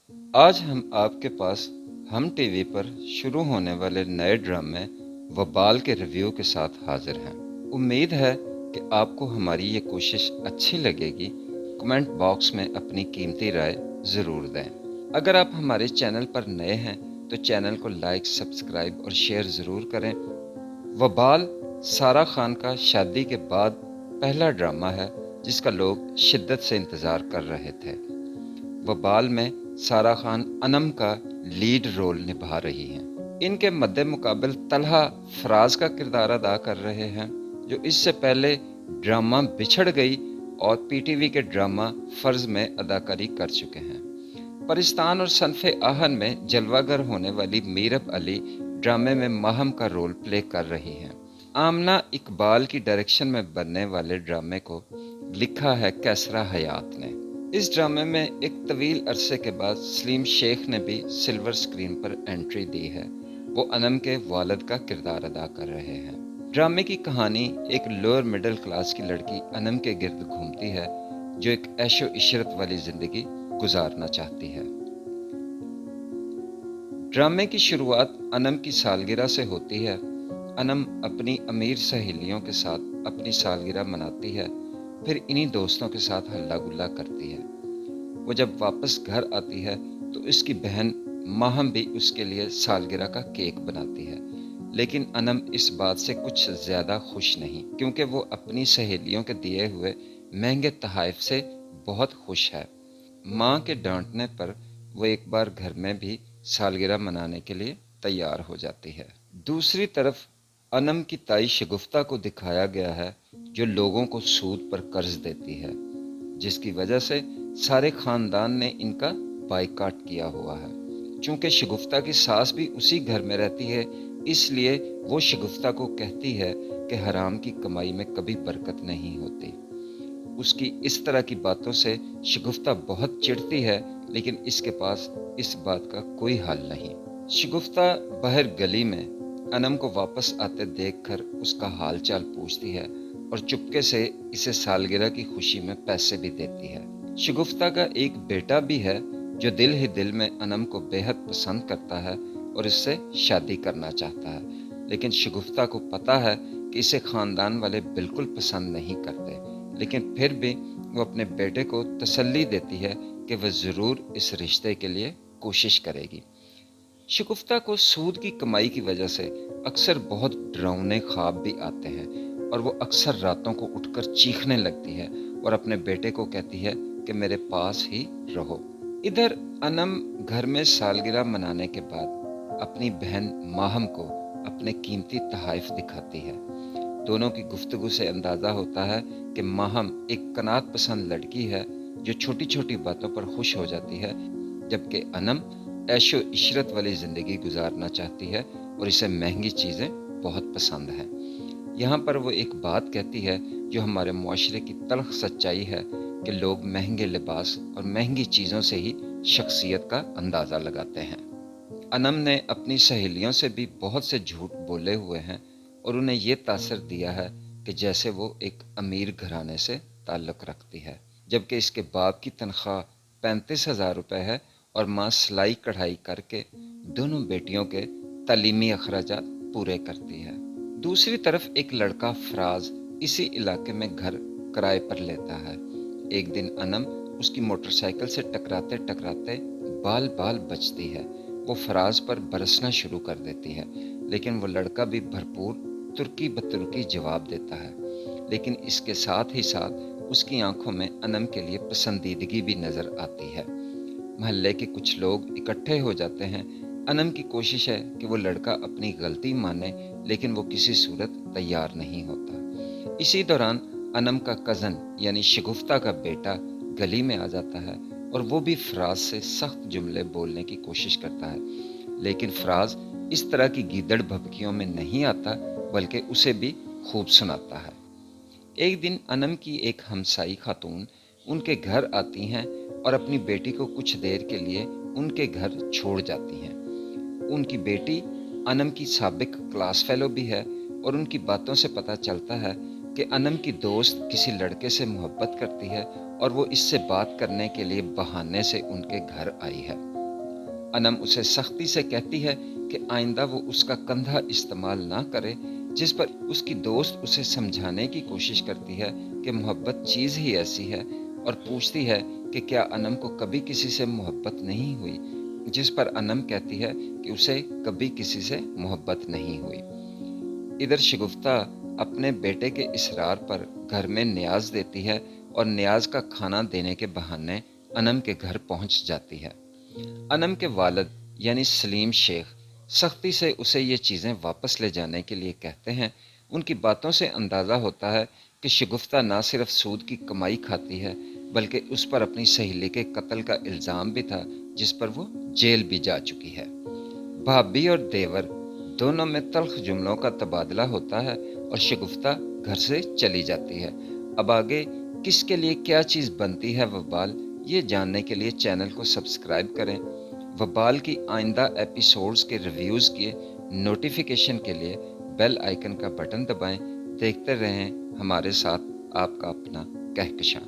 आज हम आपके पास हम टीवी पर शुरू होने वाले नए ड्रामे वबाल के रिव्यू के साथ हाजिर हैं। उम्मीद है कि आपको हमारी ये कोशिश अच्छी लगेगी। कमेंट बॉक्स में अपनी कीमती राय ज़रूर दें। अगर आप हमारे चैनल पर नए हैं तो चैनल को लाइक, सब्सक्राइब और शेयर ज़रूर करें। वबाल सारा खान का शादी के बाद पहला ड्रामा है जिसका लोग शिद्दत से इंतज़ार कर रहे थे। वबाल में सारा खान अनम का लीड रोल निभा रही हैं। इनके मद्दे मुकाबल तलहा फराज का किरदार अदा कर रहे हैं, जो इससे पहले ड्रामा बिछड़ गई और पीटीवी के ड्रामा फर्ज में अदाकारी कर चुके हैं। परिस्तान और सनफे आहन में जलवागर होने वाली मीरब अली ड्रामे में माहम का रोल प्ले कर रही हैं। आमना इकबाल की डायरेक्शन में बनने वाले ड्रामे को लिखा है कैसरा हयात ने। इस ड्रामे में एक तवील अरसे के बाद सलीम शेख ने भी सिल्वर स्क्रीन पर एंट्री दी है। वो अनम के वालिद का किरदार अदा कर रहे हैं। ड्रामे की कहानी एक लोअर मिडिल क्लास की लड़की अनम के गिर्द घूमती है, जो एक ऐशो इशरत वाली जिंदगी गुजारना चाहती है। ड्रामे की शुरुआत अनम की सालगिरह से होती है। अनम अपनी अमीर सहेलियों के साथ अपनी सालगिरह मनाती है, फिर इन्हीं दोस्तों के साथ हल्ला गुल्ला करती है। वो जब वापस घर आती है तो उसकी बहन माहम भी उसके लिए सालगिरह का केक बनाती है, लेकिन अनम इस बात से कुछ ज़्यादा खुश नहीं, क्योंकि वो अपनी सहेलियों के दिए हुए महंगे तोहफ़े से बहुत खुश है। माँ के डांटने पर वो एक बार घर में भी सालगिरह मनाने के लिए तैयार हो जाती है। दूसरी तरफ अनम की ताई शगुफ्ता को दिखाया गया है, जो लोगों को सूद पर कर्ज देती है, जिसकी वजह से सारे खानदान ने इनका बाइकाट किया हुआ है। चूंकि शगुफ्ता की सास भी उसी घर में रहती है, इसलिए वो शगुफ्ता को कहती है कि हराम की कमाई में कभी बरकत नहीं होती। उसकी इस तरह की बातों से शगुफ्ता बहुत चिढ़ती है, लेकिन इसके पास इस बात का कोई हल नहीं। शगुफ्ता बाहर गली में अनम को वापस आते देखकर उसका हाल चाल पूछती है और चुपके से इसे सालगिरह की खुशी में पैसे भी देती है। शगुफ्ता का एक बेटा भी है, जो दिल ही दिल में अनम को बेहद पसंद करता है और इससे शादी करना चाहता है, लेकिन शगुफ्ता को पता है कि इसे खानदान वाले बिल्कुल पसंद नहीं करते, लेकिन फिर भी वो अपने बेटे को तसल्ली देती है कि वह ज़रूर इस रिश्ते के लिए कोशिश करेगी। शगुफ्ता को सूद की कमाई की वजह से अक्सर बहुत डरावने ख्वाब भी आते हैं और वो अक्सर रातों को उठकर चीखने लगती है और अपने बेटे को कहती है कि मेरे पास ही रहो। इधर अनम घर में सालगिरह मनाने के बाद अपनी बहन माहम को अपने कीमती तोहफ़े दिखाती है। दोनों की गुफ्तगू से अंदाज़ा होता है कि माहम एक कनात पसंद लड़की है, जो छोटी छोटी बातों पर खुश हो जाती है, जबकि अनम ऐशो इशरत वाली ज़िंदगी गुजारना चाहती है और इसे महंगी चीज़ें बहुत पसंद हैं। यहाँ पर वो एक बात कहती है जो हमारे मुआशरे की तल्ख सच्चाई है कि लोग महंगे लिबास और महंगी चीज़ों से ही शख्सियत का अंदाज़ा लगाते हैं। अनम ने अपनी सहेलियों से भी बहुत से झूठ बोले हुए हैं और उन्हें ये तासर दिया है कि जैसे वो एक अमीर घराने से ताल्लुक़ रखती है, जबकि इसके बाप की तनख्वाह 35,000 रुपये है और माँ सिलाई कढ़ाई करके दोनों बेटियों के तालीमी अखराजात पूरे करती है। दूसरी तरफ एक लड़का फराज इसी इलाके में घर किराए पर लेता है। एक दिन अनम उसकी मोटरसाइकिल से टकराते टकराते बाल बाल बचती है। वो फराज पर बरसना शुरू कर देती है, लेकिन वो लड़का भी भरपूर तुर्की बतुर्की जवाब देता है, लेकिन इसके साथ ही साथ उसकी आंखों में अनम के लिए पसंदीदगी भी नजर आती है। महल्ले के कुछ लोग इकट्ठे हो जाते हैं। अनम की कोशिश है कि वो लड़का अपनी गलती माने, लेकिन वो किसी सूरत तैयार नहीं होता। इसी दौरान अनम का कज़न यानी शगुफ्ता का बेटा गली में आ जाता है और वो भी फराज से सख्त जुमले बोलने की कोशिश करता है, लेकिन फराज इस तरह की गीदड़ भभकियों में नहीं आता, बल्कि उसे भी खूब सुनाता है। एक दिन अनम की एक हमसाई खातून उनके घर आती हैं और अपनी बेटी को कुछ देर के लिए उनके घर छोड़ जाती हैं। उनकी बेटी अनम की साबिक क्लास फेलो भी है और उनकी बातों से पता चलता है कि अनम की दोस्त किसी लड़के से मोहब्बत करती है और वो इससे बात करने के लिए बहाने से उनके घर आई है। अनम उसे सख्ती से कहती है कि आइंदा वो उसका कंधा इस्तेमाल ना करे, जिस पर उसकी दोस्त उसे समझाने की कोशिश करती है कि मोहब्बत चीज़ ही ऐसी है, और पूछती है कि क्या अनम को कभी किसी से मोहब्बत नहीं हुई, जिस पर अनम कहती है कि उसे कभी किसी से मोहब्बत नहीं हुई। इधर शगुफ्ता अपने बेटे के इसरार पर घर में न्याज देती है और न्याज का खाना देने के बहाने अनम के घर पहुंच जाती है। अनम के वालिद यानी सलीम शेख सख्ती से उसे ये चीज़ें वापस ले जाने के लिए कहते हैं। उनकी बातों से अंदाज़ा होता है कि शगुफ्ता न सिर्फ सूद की कमाई खाती है, बल्कि उस पर अपनी सहेली के कत्ल का इल्ज़ाम भी था, जिस पर वो जेल भी जा चुकी है। भाभी और देवर दोनों में तल्ख जुमलों का तबादला होता है और शगुफ्ता घर से चली जाती है। अब आगे किसके लिए क्या चीज़ बनती है वबाल, ये जानने के लिए चैनल को सब्सक्राइब करें। वबाल की आइंदा एपिसोड्स के रिव्यूज़ के नोटिफिकेशन के लिए बेल आइकन का बटन दबाएं। देखते रहें हमारे साथ आपका अपना कहकशां।